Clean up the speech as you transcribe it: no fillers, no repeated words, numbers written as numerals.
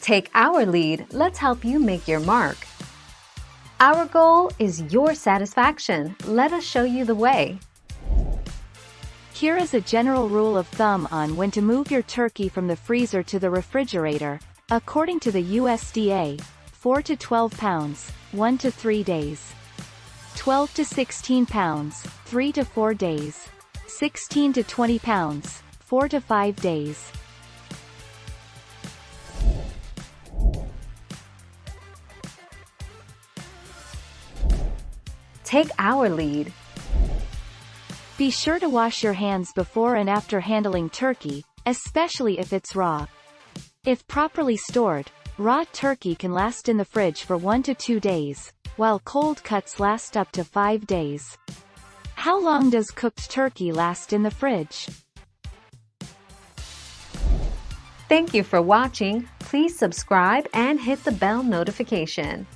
Take our lead, let's help you make your mark. Our goal is your satisfaction. Let us show you the way. Here is a general rule of thumb on when to move your turkey from the freezer to the refrigerator. According to the USDA, 4 to 12 pounds, 1 to 3 days. 12 to 16 pounds, 3 to 4 days. 16 to 20 pounds, 4 to 5 days. Take our lead. Be sure to wash your hands before and after handling turkey, especially if it's raw. If properly stored, raw turkey can last in the fridge for 1 to 2 days, while cold cuts last up to 5 days. How long does cooked turkey last in the fridge? Thank you for watching. Please subscribe and hit the bell notification.